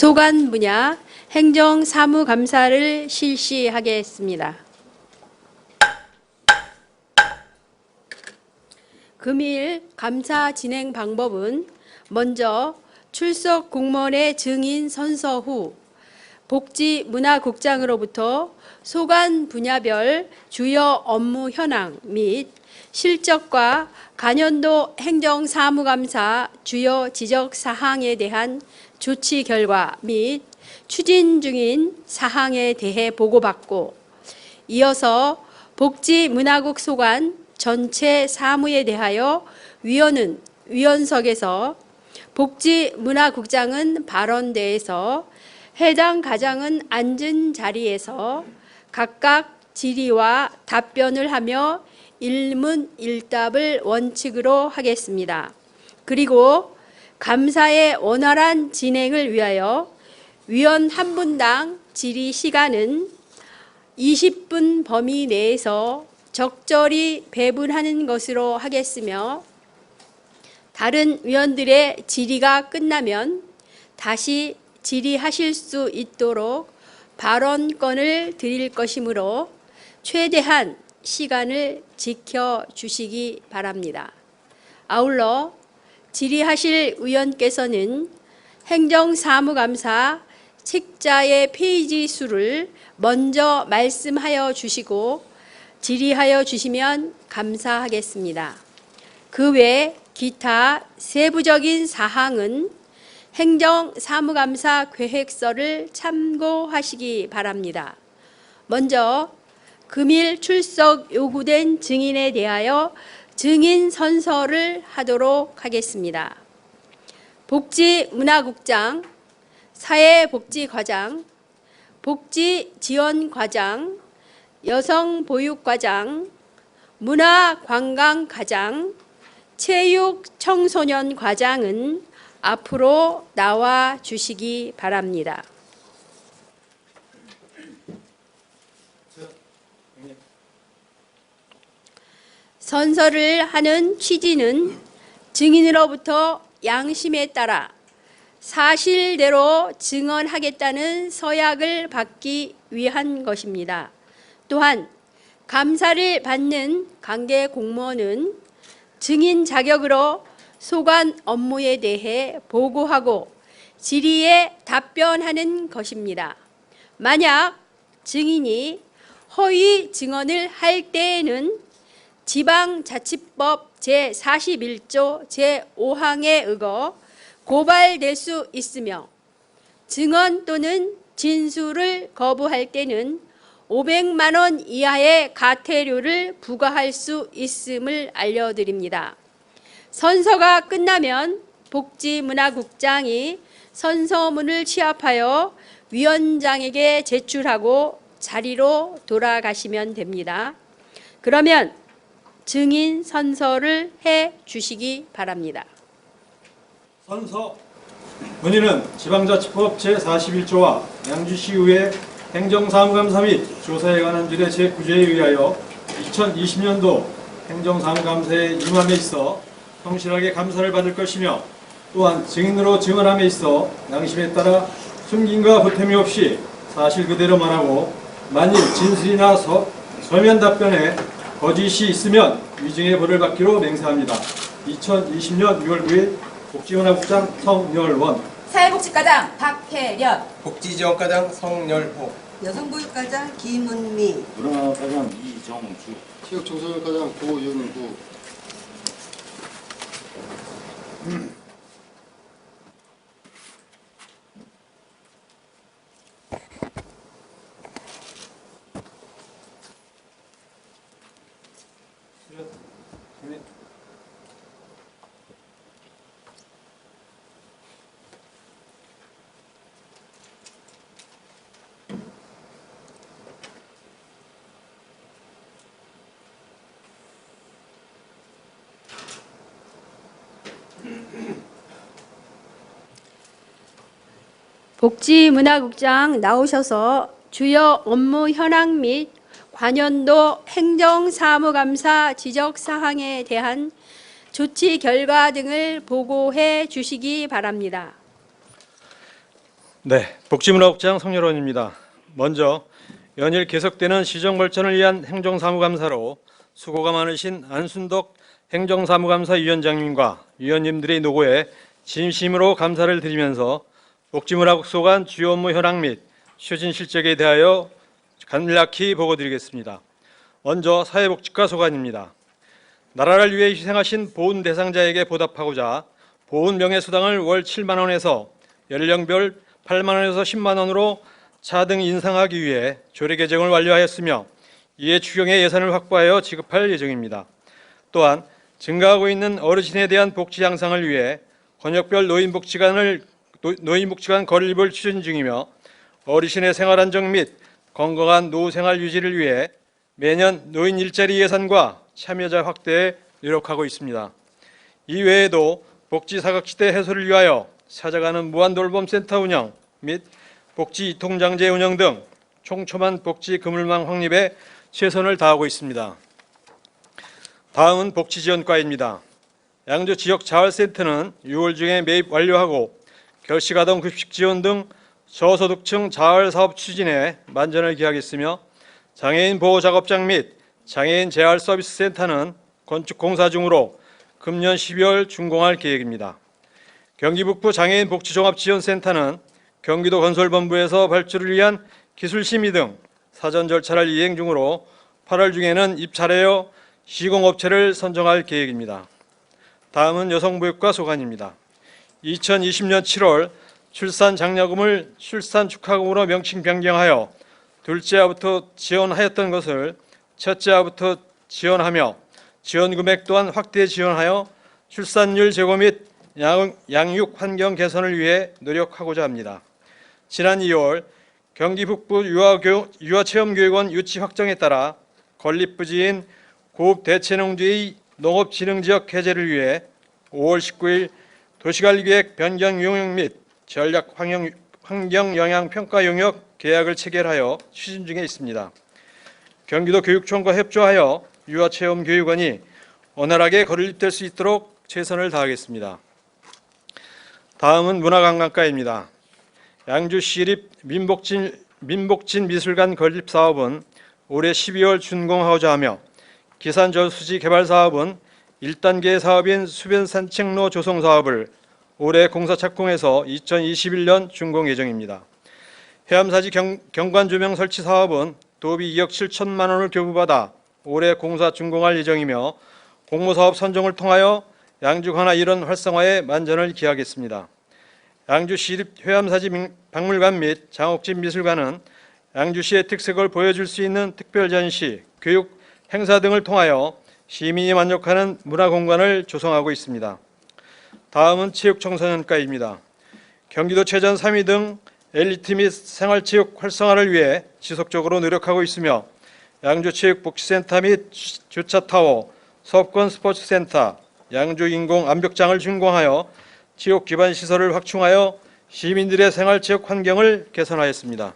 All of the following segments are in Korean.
소관 분야 행정사무감사를 실시하겠습니다. 금일 감사 진행 방법은 먼저 출석 공무원의 증인 선서 후 복지문화국장으로부터 소관 분야별 주요 업무 현황 및 실적과 간연도 행정사무감사 주요 지적사항에 대한 조치 결과 및 추진 중인 사항에 대해 보고받고, 이어서 복지문화국 소관 전체 사무에 대하여 위원은 위원석에서, 복지문화국장은 발언대에서, 해당 가장은 앉은 자리에서 각각 질의와 답변을 하며 일문일답을 원칙으로 하겠습니다. 그리고 감사의 원활한 진행을 위하여 위원 한 분당 질의 시간은 20분 범위 내에서 적절히 배분하는 것으로 하겠으며, 다른 위원들의 질의가 끝나면 다시 질의하실 수 있도록 발언권을 드릴 것이므로 최대한 시간을 지켜주시기 바랍니다. 아울러 질의하실 위원께서는 행정사무감사 책자의 페이지 수를 먼저 말씀하여 주시고 질의하여 주시면 감사하겠습니다. 그 외 기타 세부적인 사항은 행정사무감사 계획서를 참고하시기 바랍니다. 먼저 금일 출석 요구된 증인에 대하여 증인 선서를 하도록 하겠습니다. 복지문화국장, 사회복지과장, 복지지원과장, 여성보육과장, 문화관광과장, 체육청소년과장은 앞으로 나와 주시기 바랍니다. 선서를 하는 취지는 증인으로부터 양심에 따라 사실대로 증언하겠다는 서약을 받기 위한 것입니다. 또한 감사를 받는 관계 공무원은 증인 자격으로 소관 업무에 대해 보고하고 질의에 답변하는 것입니다. 만약 증인이 허위 증언을 할 때에는 지방자치법 제41조 제5항에 의거 고발될 수 있으며, 증언 또는 진술을 거부할 때는 500만 원 이하의 과태료를 부과할 수 있음을 알려드립니다. 선서가 끝나면 복지문화국장이 선서문을 취합하여 위원장에게 제출하고 자리로 돌아가시면 됩니다. 그러면 증인 선서를 해 주시기 바랍니다. 선서. 본인은 지방자치법 제41조와 양주시의회 행정사무감사 및 조사에 관한 질의 제9조에 의하여 2020년도 행정사무감사에 임함에 있어 성실하게 감사를 받을 것이며, 또한 증인으로 증언함에 있어 양심에 따라 숨김과 보탬이 없이 사실 그대로 말하고, 만일 진술이나 서면 답변에 거짓이 있으면 위증의 벌을 받기로 맹세합니다. 2020년 6월 9일 복지문화국장 성열원, 사회복지과장 박혜련, 복지지원과장 성열호, 여성보육과장 김은미, 문화과장 이정주, 체육청소년과장 고윤구. 복지문화국장 나오셔서 주요 업무 현황 및 관연도 행정사무감사 지적사항에 대한 조치 결과 등을 보고해 주시기 바랍니다. 네, 복지문화국장 성렬원입니다. 먼저 연일 계속되는 시정 발전을 위한 행정사무감사로 수고가 많으신 안순덕 행정사무감사위원장님과 위원님들의 노고에 진심으로 감사를 드리면서 복지문화국 소관 주요 업무 현황 및 추진 실적에 대하여 간략히 보고드리겠습니다. 먼저 사회복지과 소관입니다. 나라를 위해 희생하신 보훈 대상자에게 보답하고자 보훈 명예수당을 월 7만 원에서 연령별 8만 원에서 10만 원으로 차등 인상하기 위해 조례 개정을 완료하였으며 이에 추경의 예산을 확보하여 지급할 예정입니다. 또한 증가하고 있는 어르신에 대한 복지 향상을 위해 권역별 노인복지관 건립을 추진 중이며 어르신의 생활 안정 및 건강한 노후 생활 유지를 위해 매년 노인 일자리 예산과 참여자 확대에 노력하고 있습니다. 이외에도 복지 사각지대 해소를 위하여 찾아가는 무한돌봄센터 운영 및 복지 이통장제 운영 등 촘촘한 복지 그물망 확립에 최선을 다하고 있습니다. 다음은 복지지원과입니다. 양주 지역자활센터는 6월 중에 매입 완료하고 결식아동 급식 지원 등 저소득층 자활사업 추진에 만전을 기하겠으며 장애인 보호작업장 및 장애인 재활서비스센터는 건축 공사 중으로 금년 12월 준공할 계획입니다. 경기북부 장애인 복지종합지원센터는 경기도 건설본부에서 발주를 위한 기술심의 등 사전 절차를 이행 중으로 8월 중에는 입찰하여 시공업체를 선정할 계획입니다. 다음은 여성보육과 소관입니다. 2020년 7월 출산 장려금을 출산 축하금으로 명칭 변경하여 둘째 아부터 지원하였던 것을 첫째 아부터 지원하며 지원 금액 또한 확대 지원하여 출산율 제고 및 양육 환경 개선을 위해 노력하고자 합니다. 지난 2월 경기 북부 유아체험교육원 유치 확정에 따라 건립부지인 고읍 대체농지의 농업진흥지역 해제를 위해 5월 19일 도시관리계획 변경 용역 및 전략 환경영향평가 용역 계약을 체결하여 추진 중에 있습니다. 경기도 교육청과 협조하여 유아체험교육원이 원활하게 건립될 수 있도록 최선을 다하겠습니다. 다음은 문화관광과입니다. 양주시립 민복진 미술관 건립 사업은 올해 12월 준공하고자 하며 기산저수지 개발 사업은 1단계 사업인 수변 산책로 조성 사업을 올해 공사 착공해서 2021년 준공 예정입니다. 해암사지 경관 조명 설치 사업은 도비 2억 7천만 원을 교부받아 올해 공사 준공할 예정이며 공모사업 선정을 통하여 양주 관할 일원 활성화에 만전을 기하겠습니다. 양주시립 해암사지 박물관 및 장옥진 미술관은 양주시의 특색을 보여줄 수 있는 특별전시, 교육, 행사 등을 통하여 시민이 만족하는 문화공간을 조성하고 있습니다. 다음은 체육청소년과입니다. 경기도체전 3위 등 엘리트 및 생활체육 활성화를 위해 지속적으로 노력하고 있으며 양주체육복지센터 및 주차타워, 서업권 스포츠센터, 양주인공암벽장을 준공하여 체육 기반 시설을 확충하여 시민들의 생활체육 환경을 개선하였습니다.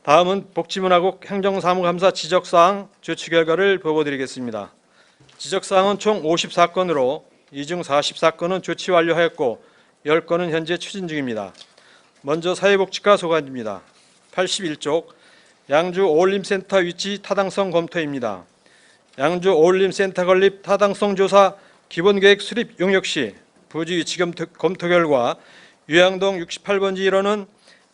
다음은 복지문화국 행정사무감사 지적사항 조치 결과를 보고드리겠습니다. 지적사항은 총 50사건으로 이 중 44건은 조치 완료하였고 10건은 현재 추진 중입니다. 먼저 사회복지과 소관입니다. 81쪽 양주 어울림센터 위치 타당성 검토입니다. 양주 어울림센터 건립 타당성 조사 기본계획 수립 용역 시 부지 위치 검토 결과 유양동 68번지 1호는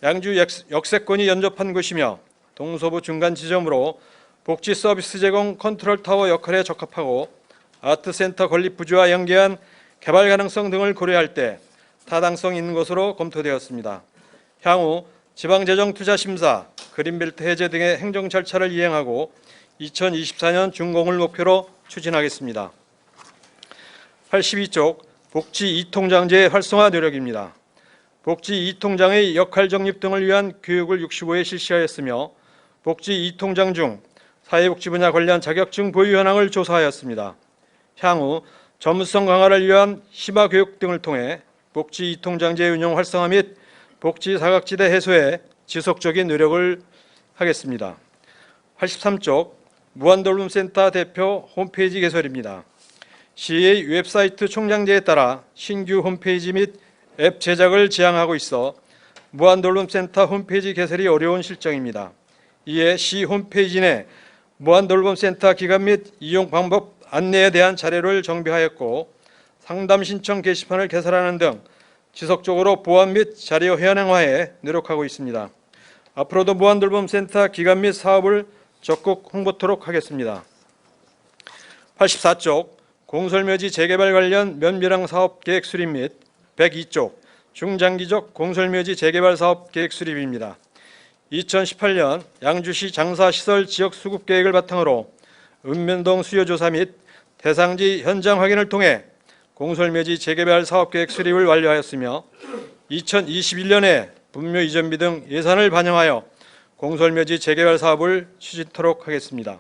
양주 역세권이 연접한 곳이며 동서부 중간 지점으로 복지 서비스 제공 컨트롤타워 역할에 적합하고 아트센터 건립 부지와 연계한 개발 가능성 등을 고려할 때 타당성 있는 것으로 검토되었습니다. 향후 지방재정투자심사, 그린벨트 해제 등의 행정 절차를 이행하고 2024년 준공을 목표로 추진하겠습니다. 82쪽 복지 이통장제 활성화 노력입니다. 복지 이통장의 역할 정립 등을 위한 교육을 65회 실시하였으며 복지 이통장 중 사회복지 분야 관련 자격증 보유 현황을 조사하였습니다. 향후 전문성 강화를 위한 심화 교육 등을 통해 복지 이통장제 운영 활성화 및 복지 사각지대 해소에 지속적인 노력을 하겠습니다. 83쪽 무한돌봄센터 대표 홈페이지 개설입니다. 시의 웹사이트 총량제에 따라 신규 홈페이지 및 앱 제작을 지향하고 있어 무한돌봄센터 홈페이지 개설이 어려운 실정입니다. 이에 시 홈페이지 내 무한돌봄센터 기간 및 이용 방법 안내에 대한 자료를 정비하였고 상담 신청 게시판을 개설하는 등 지속적으로 보안 및 자료 현황화에 노력하고 있습니다. 앞으로도 무한돌봄센터 기간 및 사업을 적극 홍보토록 하겠습니다. 84쪽 공설묘지 재개발 관련 면밀한 사업 계획 수립 및 102쪽 중장기적 공설묘지 재개발 사업 계획 수립입니다. 2018년 양주시 장사시설 지역 수급 계획을 바탕으로 읍면동 수요조사 및 대상지 현장 확인을 통해 공설묘지 재개발 사업 계획 수립을 완료하였으며 2021년에 분묘 이전비 등 예산을 반영하여 공설묘지 재개발 사업을 추진토록 하겠습니다.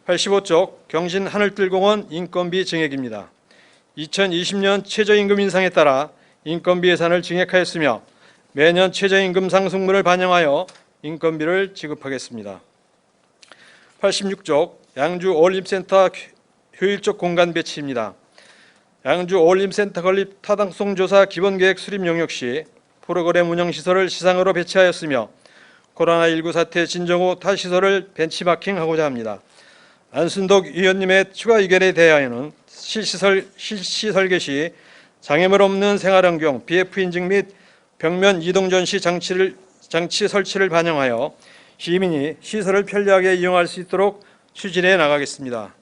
85쪽 경신 하늘뜰공원 인건비 증액입니다. 2020년 최저임금 인상에 따라 인건비 예산을 증액하였으며 매년 최저임금 상승분을 반영하여 인건비를 지급하겠습니다. 86쪽 양주 어울림센터 효율적 공간 배치입니다. 양주 어울림센터 건립 타당성 조사 기본계획 수립 용역 시 프로그램 운영시설을 시상으로 배치하였으며 코로나19 사태 진정 후 타 시설을 벤치마킹하고자 합니다. 안순덕 위원님의 추가 의견에 대하여는 실시 설계 시 장애물 없는 생활환경 BF 인증 및 벽면 이동 전시 장치 설치를 반영하여 시민이 시설을 편리하게 이용할 수 있도록 추진해 나가겠습니다.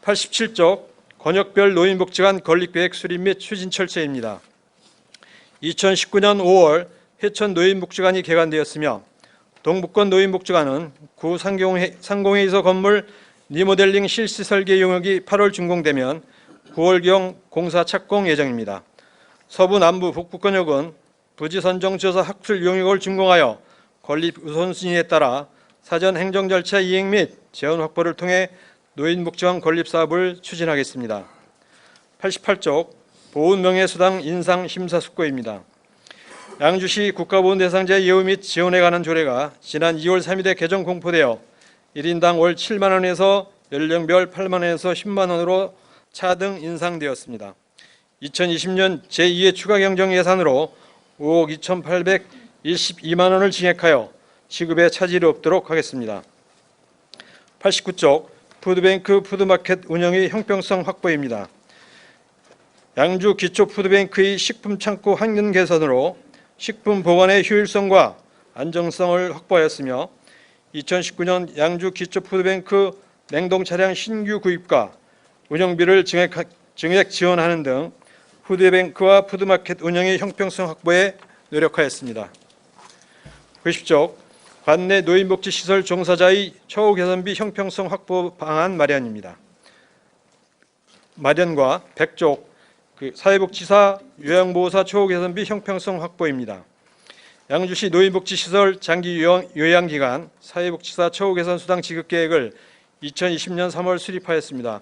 87쪽 권역별 노인복지관 건립계획 수립 및 추진 철저입니다. 2019년 5월 해천 노인복지관이 개관되었으며 동북권 노인복지관은 구 상공회의소 건물 리모델링 실시 설계 용역이 8월 준공되면 9월경 공사 착공 예정입니다. 서부 남부 북부권역은 부지 선정 조사 학술 용역을 준공하여 건립 우선순위에 따라 사전 행정 절차 이행 및 재원 확보를 통해 노인복지관 건립 사업을 추진하겠습니다. 88쪽 보훈명예수당 인상 심사숙고입니다. 양주시 국가보훈 대상자 예우 및 지원에 관한 조례가 지난 2월 3일에 개정 공포되어 1인당 월 7만 원에서 연령별 8만 원에서 10만 원으로 차등 인상되었습니다. 2020년 제2회 추가 경정 예산으로 5억 2,812만 원을 증액하여 지급에 차질이 없도록 하겠습니다. 89쪽 푸드뱅크 푸드마켓 운영의 형평성 확보입니다. 양주 기초푸드뱅크의 식품창고 환경 개선으로 식품 보관의 효율성과 안정성을 확보하였으며 2019년 양주 기초푸드뱅크 냉동차량 신규 구입과 운영비를 증액 지원하는 등 푸드뱅크와 푸드마켓 운영의 형평성 확보에 노력하였습니다. 90쪽 관내 노인복지시설 종사자의 처우 개선비 형평성 확보 방안 마련입니다. 마련과 100쪽 사회복지사 요양보호사 처우 개선비 형평성 확보입니다. 양주시 노인복지시설 장기 요양기간 사회복지사 처우 개선 수당 지급 계획을 2020년 3월 수립하였습니다.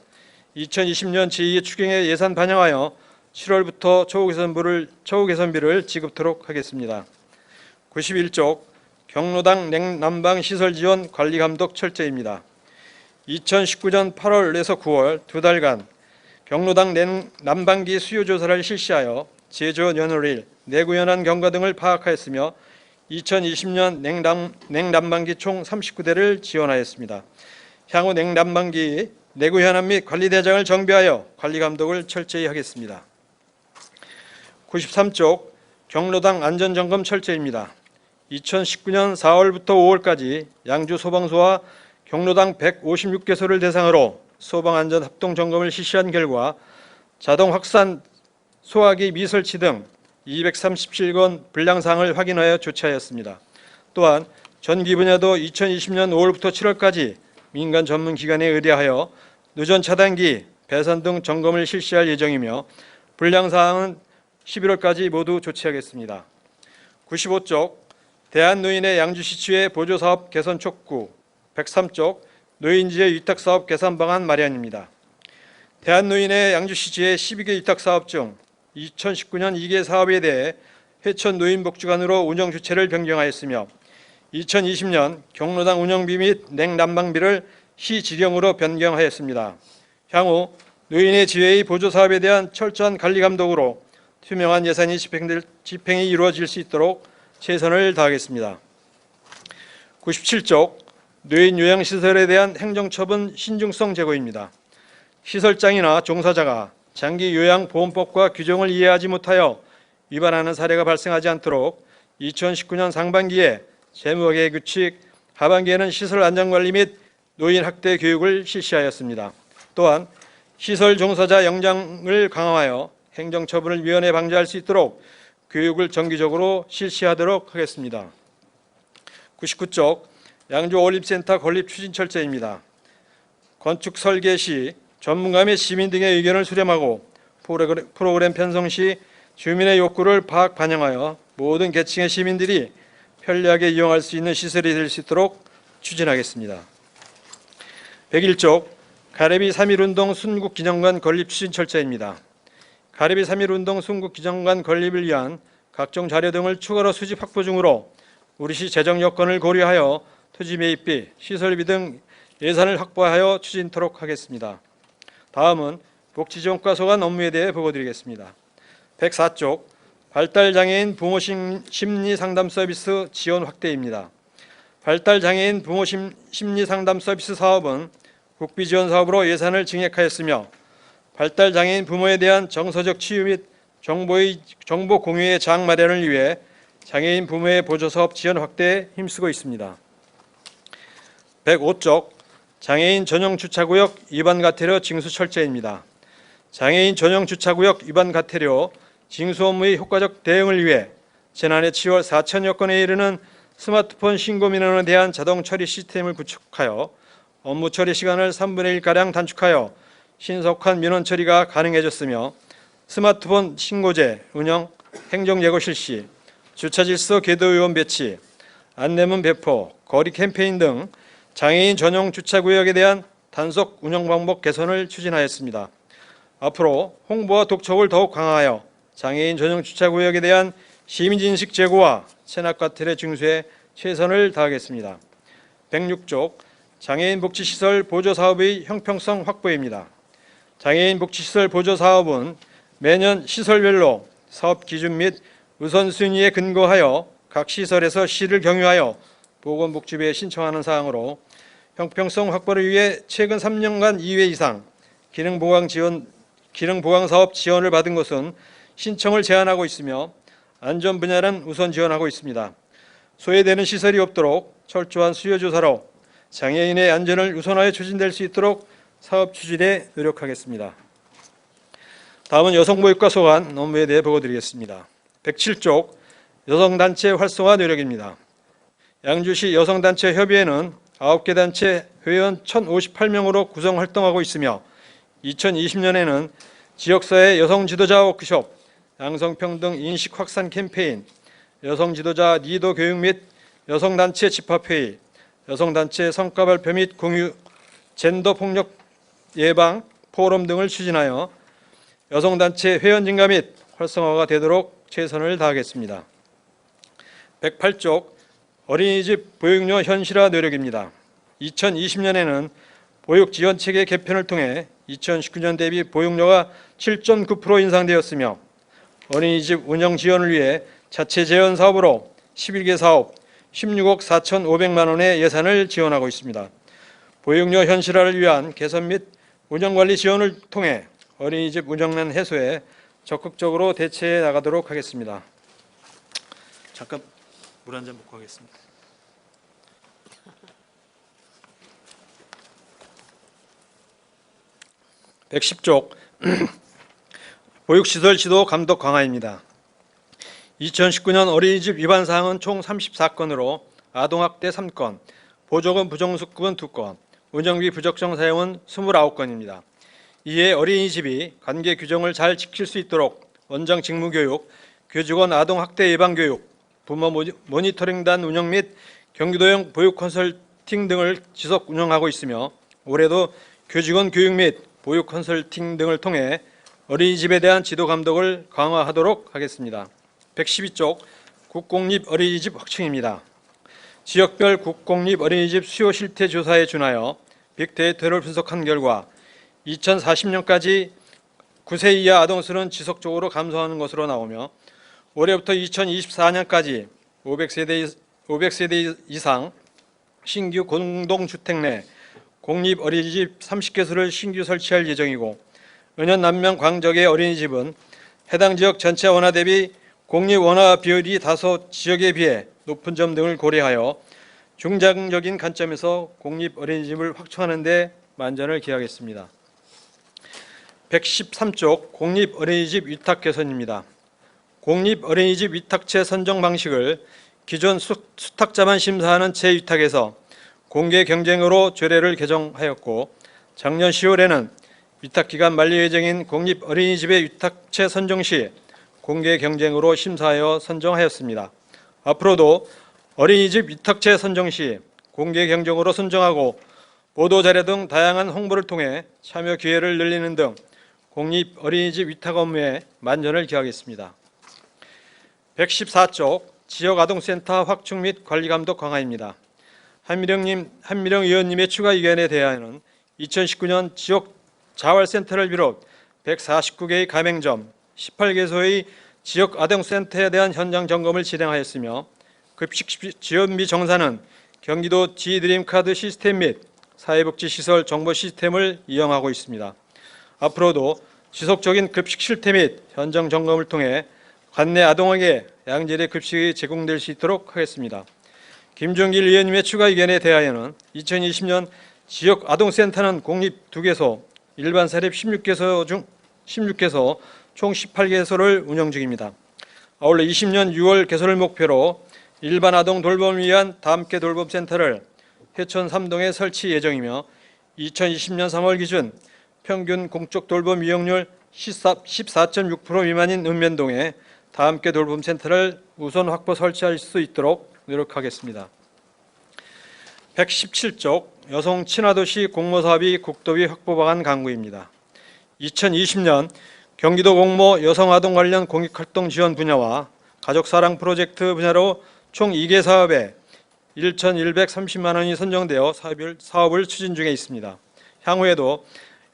2020년 제2회 추경에 예산 반영하여 7월부터 처우 개선비를 지급토록 하겠습니다. 91쪽 경로당 냉난방 시설 지원 관리 감독 철저입니다. 2019년 8월에서 9월 두 달간 경로당 냉난방기 수요 조사를 실시하여 제조 연월일 내구 현안 경과 등을 파악하였으며 2020년 냉난방기 총 39대를 지원하였습니다. 향후 냉난방기 내구 현안 및 관리 대장을 정비하여 관리 감독을 철저히 하겠습니다. 93쪽 경로당 안전점검 철저입니다. 2019년 4월부터 5월까지 양주 소방서와 경로당 156개소를 대상으로 소방안전 합동점검을 실시한 결과 자동 확산 소화기 미설치 등 237건 불량사항을 확인하여 조치하였습니다. 또한 전기 분야도 2020년 5월부터 7월까지 민간 전문 기관에 의뢰하여 누전 차단기, 배선 등 점검을 실시할 예정이며 불량사항은 11월까지 모두 조치하겠습니다. 95쪽 대한노인의 양주시추의 보조사업 개선 촉구 103쪽 노인지회 위탁사업 개선 방안 마련입니다. 대한노인의 양주시지회 12개 위탁사업 중 2019년 2개 사업에 대해 회천 노인복지관으로 운영 주체를 변경하였으며 2020년 경로당 운영비 및 냉난방비를 시지령으로 변경하였습니다. 향후 노인의 지회의 보조사업에 대한 철저한 관리 감독으로 투명한 예산이 집행이 이루어질 수 있도록 최선을 다하겠습니다. 97쪽 노인 요양시설에 대한 행정처분 신중성 제고입니다. 시설장이나 종사자가 장기 요양보험법과 규정을 이해하지 못하여 위반하는 사례가 발생하지 않도록 2019년 상반기에 재무회계 규칙, 하반기에는 시설 안전관리 및 노인 학대 교육을 실시하였습니다. 또한 시설 종사자 역량을 강화하여 행정처분을 미연에 방지할 수 있도록 교육을 정기적으로 실시하도록 하겠습니다. 99쪽 양주 올림센터 건립 추진 철저입니다. 건축 설계 시 전문가 및 시민 등의 의견을 수렴하고 프로그램 편성 시 주민의 욕구를 파악 반영하여 모든 계층의 시민들이 편리하게 이용할 수 있는 시설이 될 수 있도록 추진하겠습니다. 101쪽 가래비 3.1운동 순국기념관 건립 추진 철저입니다. 가래비 3.1운동 순국기념관 건립을 위한 각종 자료 등을 추가로 수집 확보 중으로 우리시 재정 여건을 고려하여 토지 매입비, 시설비 등 예산을 확보하여 추진토록 하겠습니다. 다음은 복지지원과 소관 업무에 대해 보고드리겠습니다. 104쪽 발달장애인 부모 심리 상담 서비스 지원 확대입니다. 발달장애인 부모 심리 상담 서비스 사업은 국비 지원 사업으로 예산을 증액하였으며 발달장애인 부모에 대한 정서적 치유 및 정보 공유의 장 마련을 위해 장애인 부모의 보조 사업 지원 확대에 힘쓰고 있습니다. 105쪽 장애인 전용 주차구역 위반 과태료 징수 철저입니다. 장애인 전용 주차구역 위반 과태료 징수 업무의 효과적 대응을 위해 지난해 10월 4천여 건에 이르는 스마트폰 신고 민원에 대한 자동 처리 시스템을 구축하여 업무 처리 시간을 3분의 1가량 단축하여 신속한 민원 처리가 가능해졌으며 스마트폰 신고제 운영, 행정 예고 실시, 주차 질서 궤도 요원 배치, 안내문 배포, 거리 캠페인 등 장애인 전용 주차구역에 대한 단속 운영 방법 개선을 추진하였습니다. 앞으로 홍보와 독촉을 더욱 강화하여 장애인 전용 주차구역에 대한 시민인식 제고와 체납과태료 징수에 최선을 다하겠습니다. 106쪽 장애인 복지시설 보조사업의 형평성 확보입니다. 장애인 복지시설 보조사업은 매년 시설별로 사업 기준 및 우선순위에 근거하여 각 시설에서 시를 경유하여 보건복지부에 신청하는 사항으로 형평성 확보를 위해 최근 3년간 2회 이상 기능보강사업 지원을 받은 것은 신청을 제한하고 있으며 안전 분야는 우선 지원하고 있습니다. 소외되는 시설이 없도록 철저한 수요조사로 장애인의 안전을 우선하여 추진될 수 있도록 사업 추진에 노력하겠습니다. 다음은 여성보육과 소관 업무에 대해 보고드리겠습니다. 107쪽 여성단체 활성화 노력입니다. 양주시 여성단체 협의회는 9개 단체 회원 1,058명으로 구성 활동하고 있으며 2020년에는 지역사회 여성지도자 워크숍, 양성평등 인식 확산 캠페인, 여성지도자 리더 교육 및 여성단체 집합회의, 여성단체 성과 발표 및 공유, 젠더폭력 예방 포럼 등을 추진하여 여성단체 회원 증가 및 활성화가 되도록 최선을 다하겠습니다. 108쪽 어린이집 보육료 현실화 노력입니다. 2020년에는 보육지원체계 개편을 통해 2019년 대비 보육료가 7.9% 인상되었으며 어린이집 운영 지원을 위해 자체 재원 사업으로 11개 사업 16억 4,500만 원의 예산을 지원하고 있습니다. 보육료 현실화를 위한 개선 및 운영관리 지원을 통해 어린이집 운영난 해소에 적극적으로 대처해 나가도록 하겠습니다. 잠깐 물 한 잔 먹고 하겠습니다. (110쪽) 보육시설 지도 감독 강화입니다. 2019년 어린이집 위반 사항은 총 34건으로 아동학대 3건, 보조금 부정수급은 2건, 운영비 부적정 사용은 29건입니다. 이에 어린이집이 관계 규정을 잘 지킬 수 있도록 원장 직무교육, 교직원 아동학대 예방교육, 부모 모니터링단 운영 및 경기도형 보육 컨설팅 등을 지속 운영하고 있으며 올해도 교직원 교육 및 보육 컨설팅 등을 통해 어린이집에 대한 지도 감독을 강화하도록 하겠습니다. 112쪽 국공립 어린이집 확충입니다. 지역별 국공립 어린이집 수요 실태 조사에 준하여 빅데이터를 분석한 결과 2040년까지 9세 이하 아동수는 지속적으로 감소하는 것으로 나오며 올해부터 2024년까지 500세대 이상 신규 공동주택 내 공립 어린이집 30개소를 신규 설치할 예정이고 은연 남면 광적의 어린이집은 해당 지역 전체 원화 대비 공립 원화 비율이 다소 지역에 비해 높은 점 등을 고려하여 중장적인 관점에서 공립 어린이집을 확충하는 데 만전을 기하겠습니다. 113쪽 공립 어린이집 위탁 개선입니다. 공립 어린이집 위탁체 선정 방식을 기존 수탁자만 심사하는 재위탁에서 공개 경쟁으로 조례를 개정하였고 작년 10월에는 위탁기간 만료 예정인 공립 어린이집의 위탁체 선정 시 공개 경쟁으로 심사하여 선정하였습니다. 앞으로도 어린이집 위탁체 선정 시 공개 경쟁으로 선정하고 보도자료 등 다양한 홍보를 통해 참여 기회를 늘리는 등 공립 어린이집 위탁 업무에 만전을 기하겠습니다. 114쪽 지역아동센터 확충 및 관리감독 강화입니다. 한미령 의원님의 추가 의견에 대하여는 2019년 지역 자활센터를 비롯 149개의 가맹점, 18개소의 지역 아동센터에 대한 현장 점검을 진행하였으며 급식 지원비 정산은 경기도 G드림카드 시스템 및 사회복지시설 정보 시스템을 이용하고 있습니다. 앞으로도 지속적인 급식 실태 및 현장 점검을 통해 관내 아동에게 양질의 급식이 제공될 수 있도록 하겠습니다. 김종길 의원님의 추가 의견에 대하여는 2020년 지역 아동센터는 공립 2개소, 일반 사립 16개소 중 16개소 총 18개소를 운영 중입니다. 아울러 20년 6월 개소를 목표로 일반 아동 돌봄을 위한 다함께 돌봄센터를 회천 3동에 설치 예정이며 2020년 3월 기준 평균 공적 돌봄 이용률 14.6% 미만인 읍면동에 다함께 돌봄센터를 우선 확보 설치할 수 있도록 노력하겠습니다. 117쪽 여성 친화도시 공모사업이 국도비 확보 방안 강구입니다. 2020년 경기도 공모 여성아동 관련 공익활동 지원 분야와 가족사랑 프로젝트 분야로 총 2개 사업에 1,130만 원이 선정되어 사업을 추진 중에 있습니다. 향후에도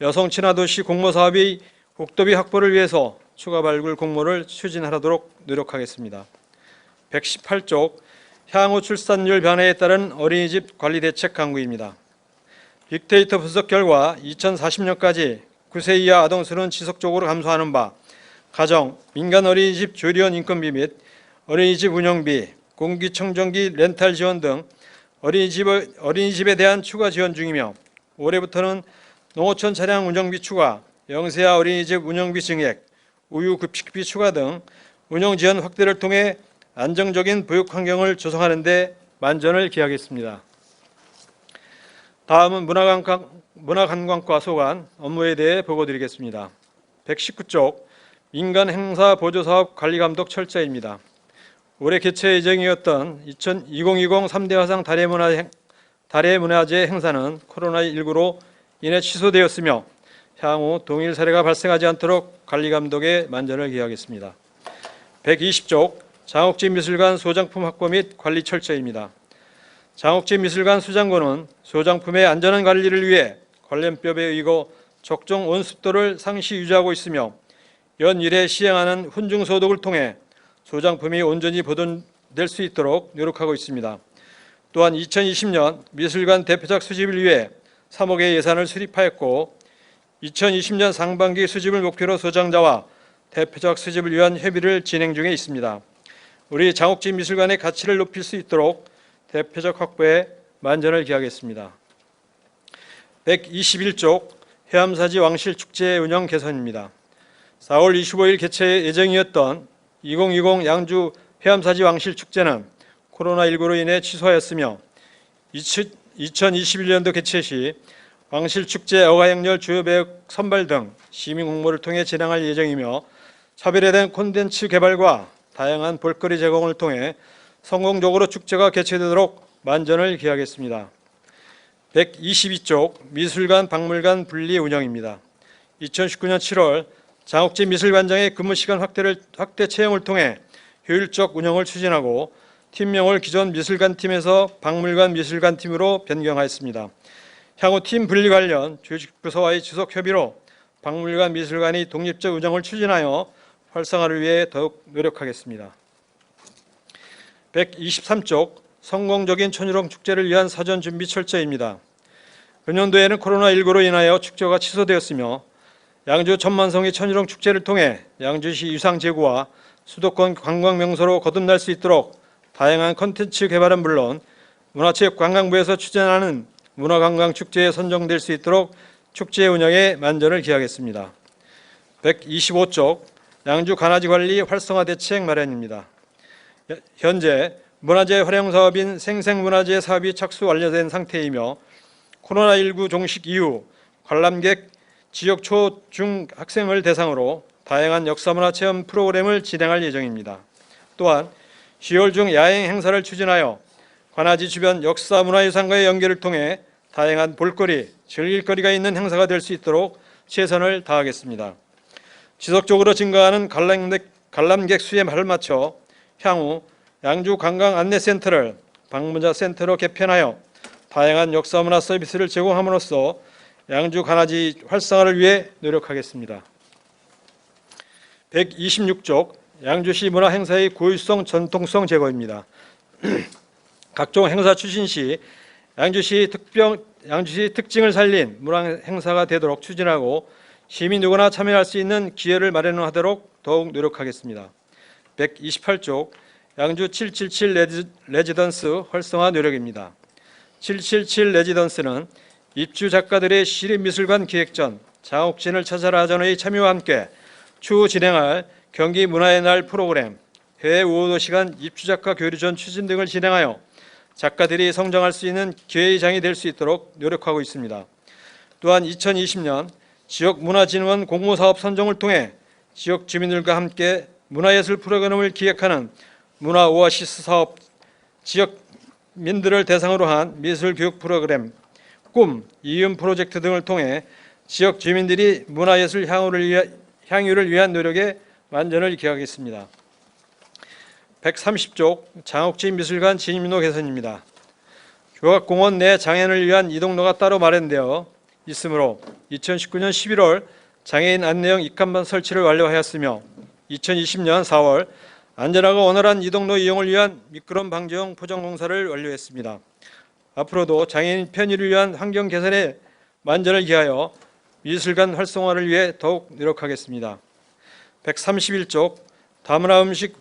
여성 친화도시 공모사업의 국도비 확보를 위해서 추가 발굴 공모를 추진하도록 노력하겠습니다. 118쪽 향후 출산율 변화에 따른 어린이집 관리 대책 강구입니다. 빅데이터 분석 결과 2040년까지 9세 이하 아동 수는 지속적으로 감소하는 바 가정, 민간 어린이집 조리원 인건비 및 어린이집 운영비, 공기청정기 렌탈 지원 등 어린이집에 대한 추가 지원 중이며 올해부터는 농어촌 차량 운영비 추가, 영세아 어린이집 운영비 증액, 우유급식비 추가 등 운영 지원 확대를 통해 안정적인 보육 환경을 조성하는 데 만전을 기하겠습니다. 다음은 문화관광과 소관 업무에 대해 보고드리겠습니다. 119쪽 민간 행사 보조사업 관리감독 철저입니다. 올해 개최 예정이었던 2020 3대 화상 달해문화제 행사는 코로나19로 인해 취소되었으며 향후 동일 사례가 발생하지 않도록 관리감독에 만전을 기하겠습니다. 120쪽 장옥진 미술관 소장품 확보 및 관리 철저입니다. 장옥진 미술관 수장고는 소장품의 안전한 관리를 위해 관련법에 의거 적정 온습도를 상시 유지하고 있으며 연일에 시행하는 훈중 소독을 통해 소장품이 온전히 보존될 수 있도록 노력하고 있습니다. 또한 2020년 미술관 대표작 수집을 위해 3억의 예산을 수립하였고 2020년 상반기 수집을 목표로 소장자와 대표작 수집을 위한 협의를 진행 중에 있습니다. 우리 장옥진 미술관의 가치를 높일 수 있도록 대표작 확보에 만전을 기하겠습니다. 121쪽 해암사지 왕실축제 운영 개선입니다. 4월 25일 개최 예정이었던 2020 양주 해암사지 왕실축제는 코로나19로 인해 취소하였으며 2021년도 개최 시 왕실축제 어가행렬 주요 배역 선발 등 시민 공모를 통해 진행할 예정이며 차별화된 콘텐츠 개발과 다양한 볼거리 제공을 통해 성공적으로 축제가 개최되도록 만전을 기하겠습니다. 122쪽 미술관 박물관 분리 운영입니다. 2019년 7월 장옥진 미술관장의 근무시간 확대 채용을 통해 효율적 운영을 추진하고 팀명을 기존 미술관팀에서 박물관 미술관팀으로 변경하였습니다. 향후 팀 분리 관련 조직부서와의 지속 협의로 박물관, 미술관의 독립적 운영을 추진하여 활성화를 위해 더욱 노력하겠습니다. 123쪽 성공적인 천일홍 축제를 위한 사전 준비 철저입니다. 금년도에는 코로나19로 인하여 축제가 취소되었으며 양주 천만성의 천일홍 축제를 통해 양주시 위상 제고와 수도권 관광 명소로 거듭날 수 있도록 다양한 콘텐츠 개발은 물론 문화체육관광부에서 추진하는 문화관광축제에 선정될 수 있도록 축제 운영에 만전을 기하겠습니다. 125쪽 양주 관아지 관리 활성화 대책 마련입니다. 현재 문화재 활용 사업인 생생문화재 사업이 착수 완료된 상태이며 코로나19 종식 이후 관람객 지역 초, 중 학생을 대상으로 다양한 역사문화 체험 프로그램을 진행할 예정입니다. 또한 10월 중 야행 행사를 추진하여 관아지 주변 역사문화유산과의 연계를 통해 다양한 볼거리, 즐길거리가 있는 행사가 될 수 있도록 최선을 다하겠습니다. 지속적으로 증가하는 관람객 수에 발맞춰 향후 양주 관광안내센터를 방문자 센터로 개편하여 다양한 역사문화 서비스를 제공함으로써 양주 관아지 활성화를 위해 노력하겠습니다. 126쪽 양주시 문화행사의 고유성, 전통성 제고입니다. 각종 행사 추진 시 양주시 특징을 살린 문화행사가 되도록 추진하고 시민 누구나 참여할 수 있는 기회를 마련하도록 더욱 노력하겠습니다. 128쪽 양주 777 레지던스 활성화 노력입니다. 777 레지던스는 입주 작가들의 시립미술관 기획전, 장옥진을 찾아라 전의 참여와 함께 추후 진행할 경기 문화의 날 프로그램, 해외 우호도 시간 입주 작가 교류전 추진 등을 진행하여 작가들이 성장할 수 있는 기회의 장이 될 수 있도록 노력하고 있습니다. 또한 2020년 지역문화진흥원 공모사업 선정을 통해 지역 주민들과 함께 문화예술 프로그램을 기획하는 문화오아시스 사업, 지역민들을 대상으로 한 미술교육 프로그램, 꿈, 이음 프로젝트 등을 통해 지역 주민들이 문화예술 향유를 위한 노력에 만전을 기하겠습니다. 130쪽 장옥진 미술관 진입로 개선입니다. 조각공원 내 장애인을 위한 이동로가 따로 마련되어 있으므로 2019년 11월 장애인 안내형 입간판 설치를 완료하였으며 2020년 4월 안전하고 원활한 이동로 이용을 위한 미끄럼 방지용 포장 공사를 완료했습니다. 앞으로도 장애인 편의를 위한 환경 개선에 만전을 기하여 미술관 활성화를 위해 더욱 노력하겠습니다. 131쪽 다문화 음식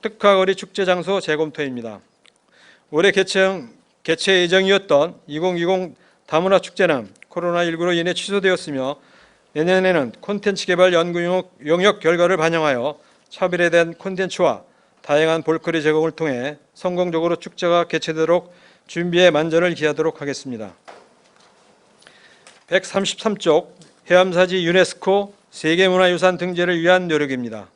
특화거리 축제 장소 재검토입니다. 올해 개최 예정이었던 2020 다문화 축제는 코로나19로 인해 취소되었으며 내년에는 콘텐츠 개발 연구 용역 결과를 반영하여 차별에 대한 콘텐츠와 다양한 볼거리 제공을 통해 성공적으로 축제가 개최되도록 준비에 만전을 기하도록 하겠습니다. 133쪽 해암사지 유네스코 세계문화유산 등재를 위한 노력입니다.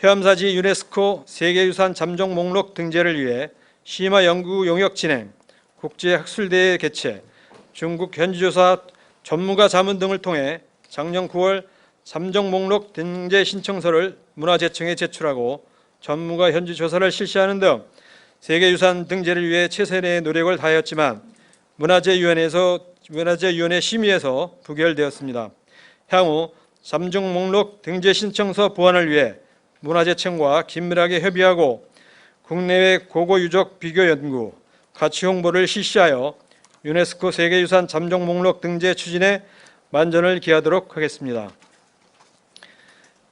해암사지 유네스코 세계유산 잠정 목록 등재를 위해 심화 연구 용역 진행, 국제학술대회 개최, 중국 현지조사 전문가 자문 등을 통해 작년 9월 잠정 목록 등재 신청서를 문화재청에 제출하고 전문가 현지 조사를 실시하는 등 세계유산 등재를 위해 최선의 노력을 다하였지만 문화재위원회 심의에서 부결되었습니다. 향후 잠정 목록 등재 신청서 보완을 위해 문화재청과 긴밀하게 협의하고 국내외 고고유적 비교 연구, 가치 홍보를 실시하여 유네스코 세계유산 잠정 목록 등재 추진에 만전을 기하도록 하겠습니다.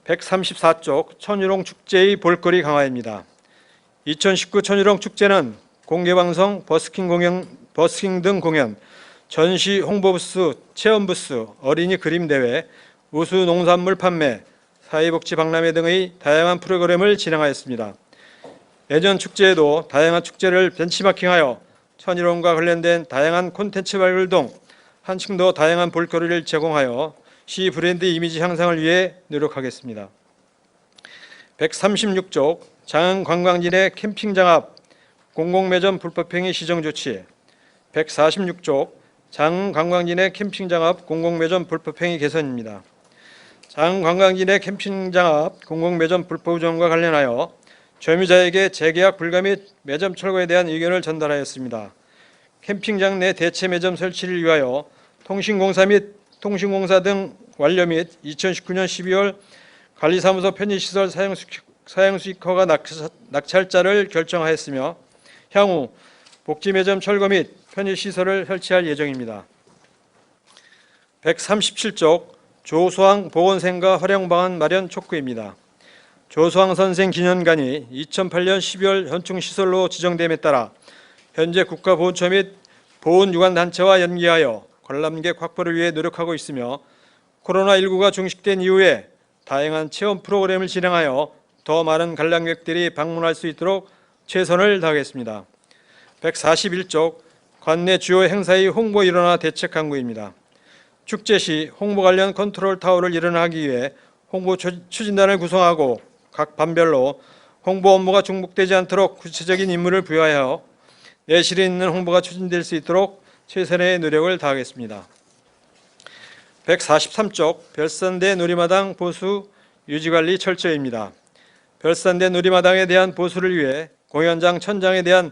134쪽 천일홍 축제의 볼거리 강화입니다. 2019 천일홍 축제는 공개방송, 버스킹 등 공연, 전시 홍보부스, 체험부스, 어린이 그림대회, 우수 농산물 판매, 사회복지 박람회 등의 다양한 프로그램을 진행하였습니다. 예전 축제에도 다양한 축제를 벤치마킹하여 천일홍과 관련된 다양한 콘텐츠 발굴 등 한층 더 다양한 볼거리를 제공하여 시 브랜드 이미지 향상을 위해 노력하겠습니다. 136쪽 장흥관광지 내 캠핑장 앞 공공매점 불법행위 시정조치. 146쪽 장흥관광지 내 캠핑장 앞 공공매점 불법행위 개선입니다. 장흥관광지 내 캠핑장 앞 공공매점 불법운영과 관련하여 점유자에게 재계약 불가 및 매점 철거에 대한 의견을 전달하였습니다. 캠핑장 내 대체 매점 설치를 위하여 통신공사 등 완료 및 2019년 12월 관리사무소 편의시설 사용수익 허가 낙찰자를 결정하였으며 향후 복지매점 철거 및 편의시설을 설치할 예정입니다. 137쪽 조소항 보건생가 활용방안 마련 촉구입니다. 조소항 선생 기념관이 2008년 12월 현충시설로 지정됨에 따라 현재 국가보훈처 및 보훈유관단체와 연계하여 관람객 확보를 위해 노력하고 있으며 코로나19가 종식된 이후에 다양한 체험 프로그램을 진행하여 더 많은 관람객들이 방문할 수 있도록 최선을 다하겠습니다. 141쪽 관내 주요 행사의 홍보 일원화 대책 강구입니다. 축제 시 홍보 관련 컨트롤 타워를 일원하기 위해 홍보 추진단을 구성하고 각 반별로 홍보 업무가 중복되지 않도록 구체적인 임무를 부여하여 내실이 있는 홍보가 추진될 수 있도록 최선의 노력을 다하겠습니다. 143쪽 별산대 놀이마당 보수 유지관리 철저입니다. 별산대 놀이마당에 대한 보수를 위해 공연장 천장에 대한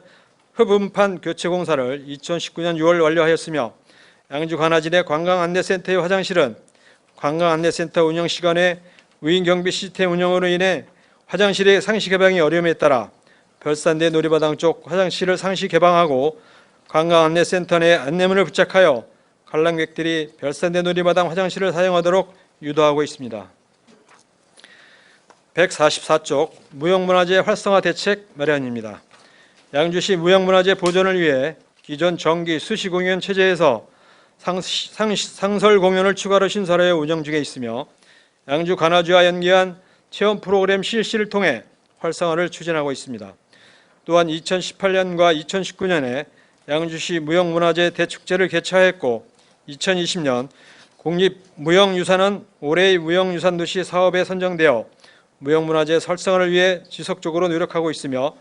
흡음판 교체 공사를 2019년 6월 완료하였으며 양주 관아진의 관광안내센터의 화장실은 관광안내센터 운영 시간에 무인경비 시스템 운영으로 인해 화장실의 상시 개방이 어려움에 따라 별산대 놀이마당 쪽 화장실을 상시 개방하고 관광안내센터 내 안내문을 부착하여 관람객들이 별산대 놀이마당 화장실을 사용하도록 유도하고 있습니다. 144쪽 무형문화재 활성화 대책 마련입니다. 양주시 무형문화재 보존을 위해 기존 정기 수시 공연 체제에서 상설 공연을 추가로 신설하여 운영 중에 있으며 양주 관아주와 연계한 체험 프로그램 실시를 통해 활성화를 추진하고 있습니다. 또한 2018년과 2019년에 양주시 무형문화재 대축제를 개최했고 2020년 국립무형유산은 올해의 무형유산도시 사업에 선정되어 무형문화재 설성화를 위해 지속적으로 노력하고 있으며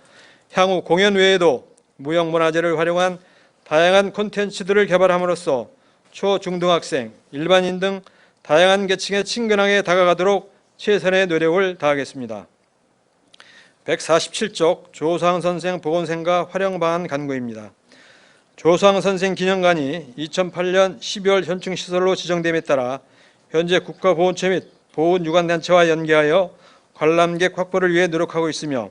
향후 공연 외에도 무형문화재를 활용한 다양한 콘텐츠들을 개발함으로써 초, 중등학생, 일반인 등 다양한 계층에 친근하게 다가가도록 최선의 노력을 다하겠습니다. 147쪽 조소항 선생 보건생가 활용방안 간구입니다. 조소항 선생 기념관이 2008년 12월 현충시설로 지정됨에 따라 현재 국가보훈처 및 보훈유관단체와 연계하여 관람객 확보를 위해 노력하고 있으며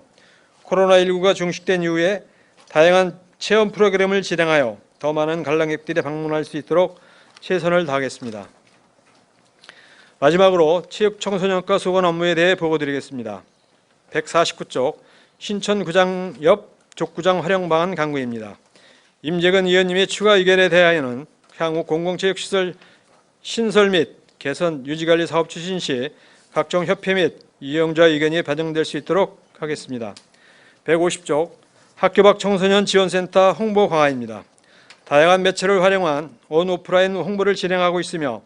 코로나19가 종식된 이후에 다양한 체험 프로그램을 진행하여 더 많은 관람객들이 방문할 수 있도록 최선을 다하겠습니다. 마지막으로 체육청소년과 수건 업무에 대해 보고드리겠습니다. 149쪽 신천구장 옆 족구장 활용방안 강구입니다. 임재근 의원님의 추가 의견에 대하여는 향후 공공체육시설 신설 및 개선 유지관리 사업 추진 시 각종 협회 및 이용자 의견이 반영될 수 있도록 하겠습니다. 150쪽 학교 밖 청소년 지원센터 홍보 강화입니다. 다양한 매체를 활용한 온오프라인 홍보를 진행하고 있으며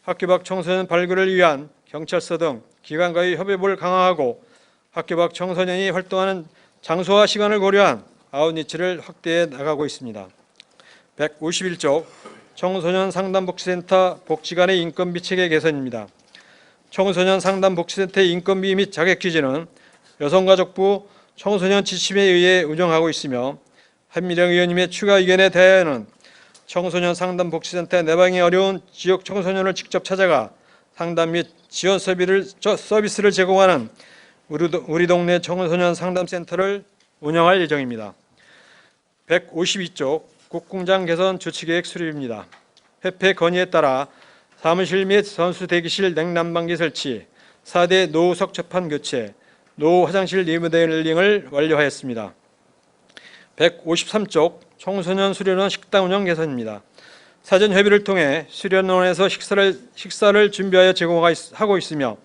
학교 밖 청소년 발굴을 위한 경찰서 등 기관과의 협업을 강화하고 학교 밖 청소년이 활동하는 장소와 시간을 고려한 아웃리치를 확대해 나가고 있습니다. 151쪽 청소년 상담복지센터 복지관의 인건비 체계 개선입니다. 청소년 상담복지센터의 인건비 및 자격 기준은 여성가족부 청소년 지침에 의해 운영하고 있으며 한미령 의원님의 추가 의견에 대하여는 청소년 상담복지센터 내방이 어려운 지역 청소년을 직접 찾아가 상담 및 지원 서비스를 제공하는 우리 동네 청소년 상담센터를 운영할 예정입니다. 152쪽 국궁장 개선 조치계획 수립입니다. 협회 건의에 따라 사무실 및 선수 대기실 냉난방기 설치, 4대 노후 석첩판 교체, 노후 화장실 리모델링을 완료하였습니다. 153쪽 청소년 수련원 식당 운영 개선입니다. 사전 협의를 통해 수련원에서 식사를 준비하여 제공하고 있으며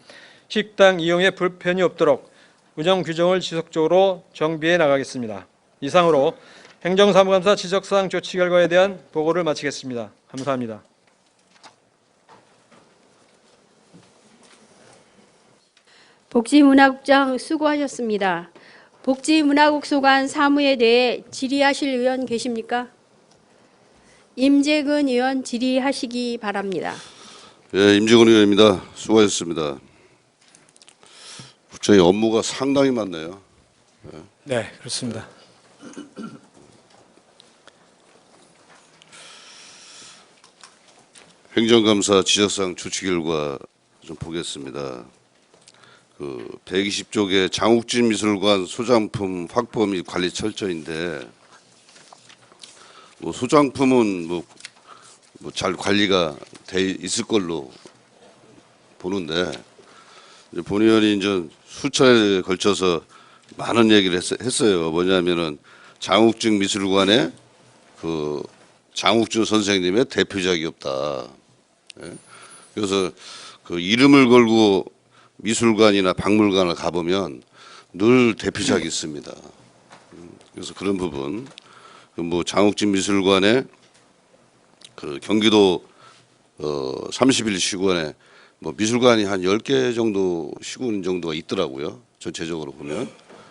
식당 이용에 불편이 없도록 운영 규정을 지속적으로 정비해 나가겠습니다. 이상으로 행정사무감사 지적사항 조치 결과에 대한 보고를 마치겠습니다. 감사합니다. 복지문화국장 수고하셨습니다. 복지문화국 소관 사무에 대해 질의하실 의원 계십니까? 임재근 의원 질의하시기 바랍니다. 예, 임재근 의원입니다. 수고하셨습니다. 저희 업무가 상당히 많네요. 네, 그렇습니다. 행정감사 지적사항 조치 결과 좀 보겠습니다. 120쪽에 장욱진 미술관 소장품 확보 및 관리 철저인데 소장품은 잘 관리가 돼 있을 걸로 보는데 본 의원이 이제 수차례에 걸쳐서 많은 얘기를 했어요. 뭐냐면은 장욱진 미술관에 장욱준 선생님의 대표작이 없다. 예? 그래서 이름을 걸고 미술관이나 박물관을 가보면 늘 대표작이 있습니다. 그래서 그런 부분, 장욱진 미술관에 경기도 30일 시군에 미술관이 한 10개 정도 시군 정도가 있더라고요. 전체적으로 보면.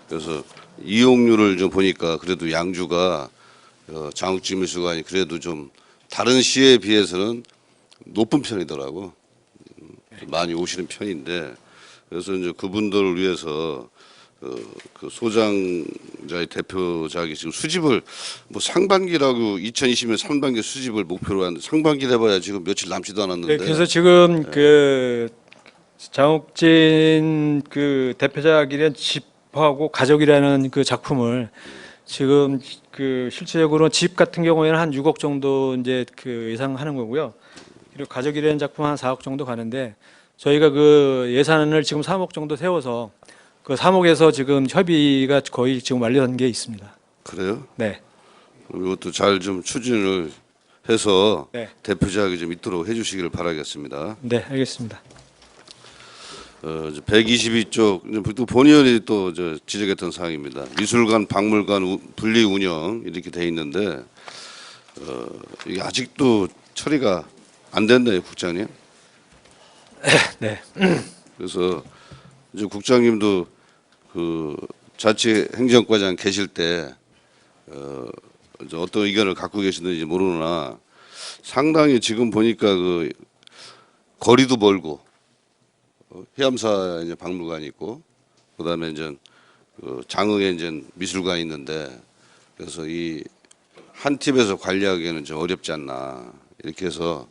그래서 이용률을 좀 보니까 그래도 양주가 장욱진 미술관이 그래도 좀 다른 시에 비해서는 높은 편이더라고. 많이 오시는 편인데 그래서 이제 그분들을 위해서 그 소장자의 대표작이 지금 수집을 상반기라고 2020년 상반기 수집을 목표로 하는데 상반기 해봐야 지금 며칠 남지도 않았는데. 네, 그래서 지금 장욱진 대표작이란 집하고 가족이라는 작품을 지금 실질적으로 집 같은 경우에는 한 6억 정도 이제 예상하는 거고요. 그리고 가족이라는 작품 한 4억 정도 가는데 저희가 예산을 지금 3억 정도 세워서 3억에서 지금 협의가 거의 지금 완료된 게 있습니다. 그래요? 네. 이것도 잘 좀 추진을 해서 네. 대표작이 좀 있도록 해주시기를 바라겠습니다. 네, 알겠습니다. 122쪽 또 본 의원이 또 지적했던 사항입니다. 미술관, 박물관 분리 운영 이렇게 돼 있는데 이게 아직도 처리가 안 된다요, 국장님. 네. 그래서 이제 국장님도 자치행정과장 계실 때 이제 어떤 의견을 갖고 계시는지 모르나 상당히 지금 보니까 거리도 멀고 해암사 이제 박물관이 있고 그다음에 이제 장흥에 이제 미술관이 있는데 그래서 이 한 팀에서 관리하기에는 좀 어렵지 않나 이렇게 해서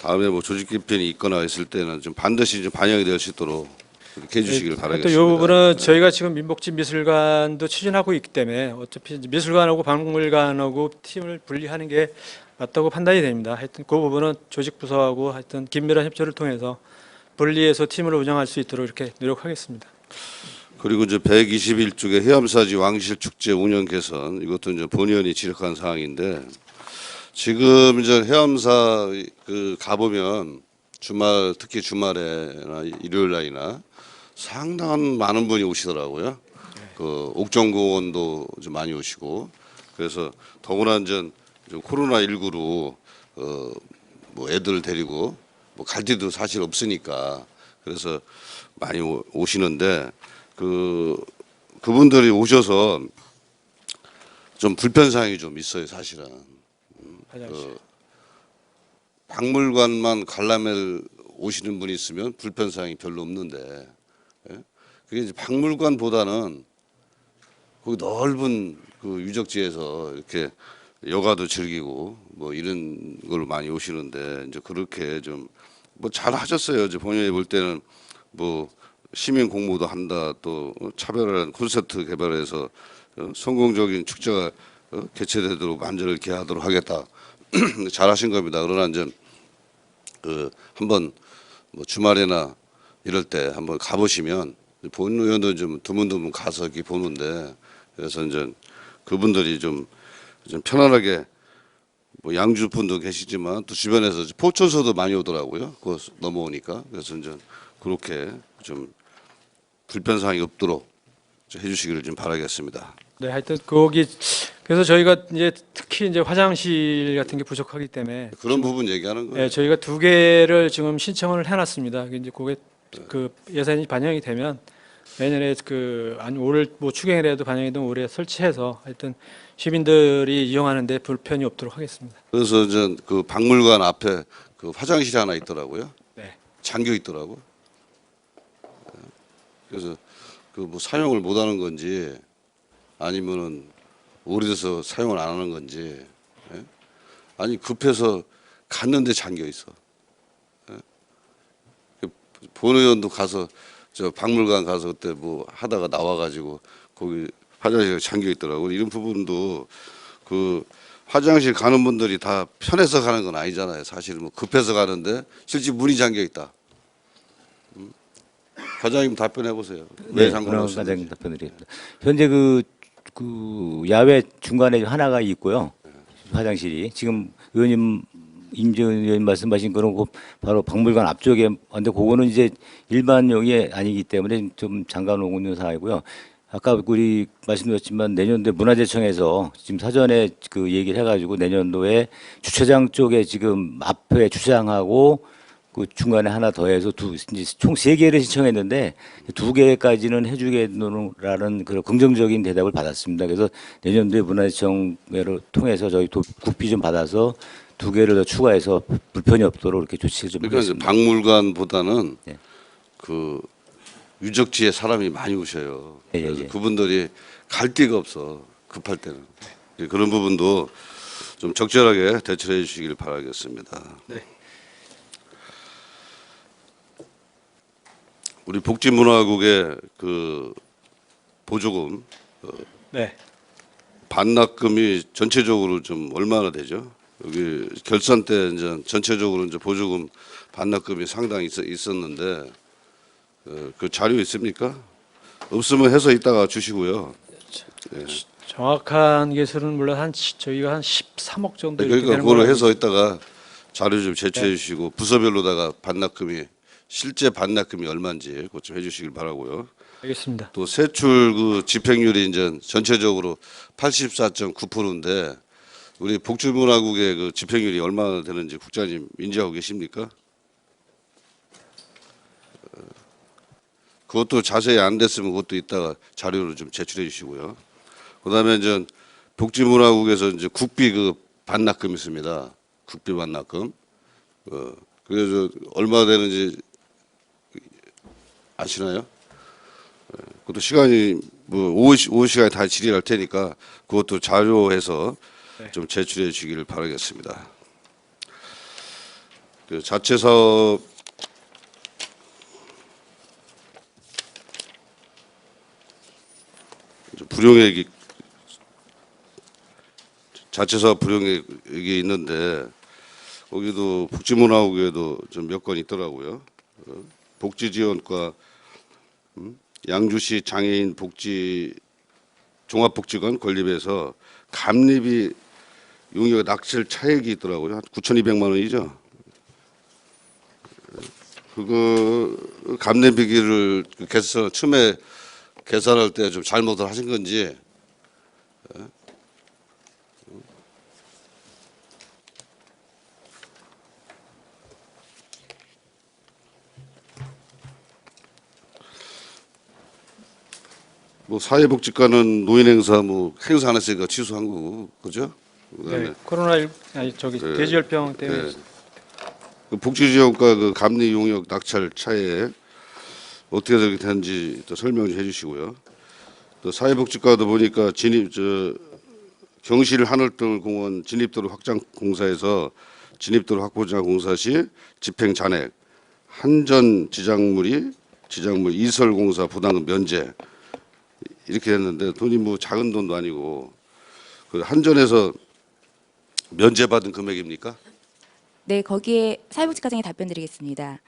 다음에 조직 개편이 있거나 있을 때는 좀 반드시 좀 반영이 될 수 있도록 이렇게 해주시길 바라겠습니다. 또 이 부분은 저희가 지금 민복집 미술관도 추진하고 있기 때문에 어차피 미술관하고 박물관하고 팀을 분리하는 게 맞다고 판단이 됩니다. 하여튼 그 부분은 조직 부서하고 하여튼 긴밀한 협조를 통해서 분리해서 팀을 운영할 수 있도록 이렇게 노력하겠습니다. 그리고 이제 121쪽에 해암사지 왕실 축제 운영 개선 이것도 이제 본 의원이 지적한 사항인데 지금 이제 해암사 가보면 특히 주말에나 일요일 날이나 상당한 많은 분이 오시더라고요. 옥정공원도 좀 많이 오시고 그래서 더구나 이제 코로나 19로 애들 데리고 갈 데도 사실 없으니까 그래서 많이 오시는데 그분들이 오셔서 좀 불편사항이 좀 있어요, 사실은. 박물관만 관람을 오시는 분이 있으면 불편사항이 별로 없는데 그게 이제 박물관보다는 거기 넓은 유적지에서 이렇게 여가도 즐기고 이런 걸 많이 오시는데 이제 그렇게 좀 잘 하셨어요. 이제 본인이 볼 때는 시민 공모도 한다 또 차별화된 콘셉트 개발해서 성공적인 축제가 개최되도록 만전을 기하도록 하겠다. 잘하신 겁니다. 그러나 이제 한번 주말에나 이럴 때 한번 가보시면 본 의원도 좀 드문드문 가서 이렇게 보는데 그래서 이제 그분들이 좀 편안하게 양주 분도 계시지만 또 주변에서 포천서도 많이 오더라고요. 그거 넘어오니까 그래서 이제 그렇게 좀 불편사항이 없도록 해주시기를 좀 바라겠습니다. 네, 하여튼 그래서 저희가 이제 특히 이제 화장실 같은 게 부족하기 때문에 그런 부분 얘기하는 거예요. 네, 저희가 2개를 지금 신청을 해놨습니다. 이제 그게 예산이 반영이 되면 내년에 올 추경이라도 반영이 되면 올해 설치해서 하여튼 시민들이 이용하는데 불편이 없도록 하겠습니다. 그래서 이제 박물관 앞에 화장실이 하나 있더라고요. 네. 잠겨 있더라고. 그래서 사용을 못 하는 건지 아니면은 오래돼서 사용을 안 하는 건지 아니 급해서 갔는데 잠겨 있어. 본 의원도 가서 저 박물관 가서 그때 뭐 하다가 나와가지고 거기 화장실에 잠겨 있더라고. 이런 부분도 그 화장실 가는 분들이 다 편해서 가는 건 아니잖아요. 사실 뭐 급해서 가는데 실제 문이 잠겨 있다. 과장님 답변해 보세요. 왜 네, 잠궈 문화 놓으셨는지. 과장님 답변드리겠습니다. 현재 그 야외 중간에 하나가 있고요. 화장실이 지금 의원님 임재원 의원 말씀하신 거는 그 바로 박물관 앞쪽에 근데 그거는 이제 일반용이 아니기 때문에 좀 잠가 놓고 있는 상황이고요. 아까 우리 말씀드렸지만 내년도에 문화재청에서 지금 사전에 그 얘기를 해가지고 내년도에 주차장 쪽에 지금 앞에 주차장하고 그 중간에 하나 더해서 이제 총 3개를 신청했는데 2개까지는 해주겠노라는 그런 긍정적인 대답을 받았습니다. 그래서 내년도에 문화재청을 통해서 저희 국비 좀 받아서 2개를 더 추가해서 불편이 없도록 이렇게 조치를 좀 그러니까 이제 하겠습니다. 박물관보다는 네. 그 유적지에 사람이 많이 오셔요. 예, 예, 그래서 예. 그분들이 갈 데가 없어. 급할 때는. 그런 부분도 좀 적절하게 대처해 주시길 바라겠습니다. 네. 우리 복지문화국의 그 보조금 네. 반납금이 전체적으로 좀 얼마나 되죠? 여기 결산 때 이제 전체적으로 이제 보조금 반납금이 상당히 있었는데 그 자료 있습니까? 없으면 해서 이따가 주시고요. 예. 정확한 개수는 물론 저희가 한 13억 정도 이렇게 그러니까 되는 그걸 걸로 해서 이따가 자료 좀 제출해 네. 주시고 부서별로다가 반납금이 실제 반납금이 얼마인지 그것 좀 해주시길 바라고요. 알겠습니다. 또 세출 그 집행률이 이제 전체적으로 84.9%인데 우리 복지문화국의 그 집행률이 얼마나 되는지 국장님 인지하고 계십니까? 그것도 자세히 안 됐으면 그것도 이따가 자료로 좀 제출해 주시고요. 그다음에 이제 복지문화국에서 이제 국비 그 반납금 있습니다. 국비 반납금. 그래서 얼마 되는지 아시나요? 그것도 시간이 뭐 오후 시간에 다 질의할 테니까 그것도 자료해서 네. 좀 제출해 주시기를 바라겠습니다. 그 자체 사업 불용액이 자체 사업 불용액이 있는데 거기도 복지문화국에도 좀 몇 건 있더라고요. 복지지원과 양주시 장애인 복지 종합복지관 건립에서 감립이 용역 납실 차액이 있더라고요. 한 9,200만 원이죠. 그거 감립비기를 처음에 계산할 때 좀 잘못을 하신 건지 뭐 사회복지과는 노인행사 뭐 행사 안 했으니까 취소한 거고 그죠? 그다음에 네. 코로나19 아니 저기 네. 돼지열병 때문에 네. 그 복지지원과 그 감리 용역 낙찰 차에 어떻게 저렇게 되는지 또 설명 좀 해주시고요. 또 사회복지과도 보니까 경실 하늘돌공원 진입도로 확장 공사에서 진입도로 확보자 공사 시 집행 잔액 한전 지작물 이설 공사 부담금 면제 이렇게 했는데 돈이 뭐 작은 돈도 아니고 그 한전에서 면제받은 금액입니까? 네, 거기에 사회복지과장이 답변드리겠습니다.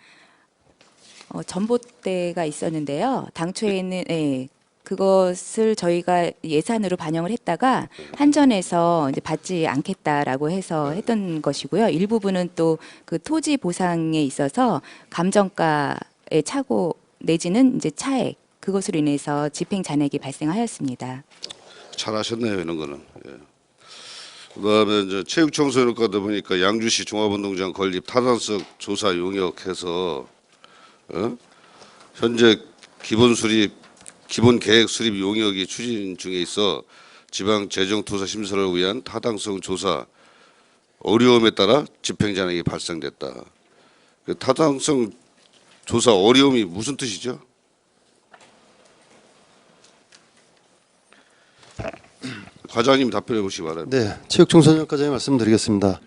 전봇대가 있었는데요. 당초에는 그것을 저희가 예산으로 반영을 했다가 한전에서 이제 받지 않겠다라고 해서 했던 것이고요. 일부분은 또 그 토지 보상에 있어서 감정가의 착오 내지는 이제 차액 그것으로 인해서 집행 잔액이 발생하였습니다. 잘하셨네요 이런 거는. 예. 그다음에 이제 체육청소년과도 보니까 양주시 종합운동장 건립 타당성 조사 용역해서 현재 기본 계획 수립 용역이 추진 중에 있어 지방 재정투자 심사를 위한 타당성 조사 어려움에 따라 집행 잔액이 발생됐다. 그 타당성 조사 어려움이 무슨 뜻이죠? 과장님 답변해 보시기 바랍니다. 네, 체육청소년과장님 말씀드리겠습니다.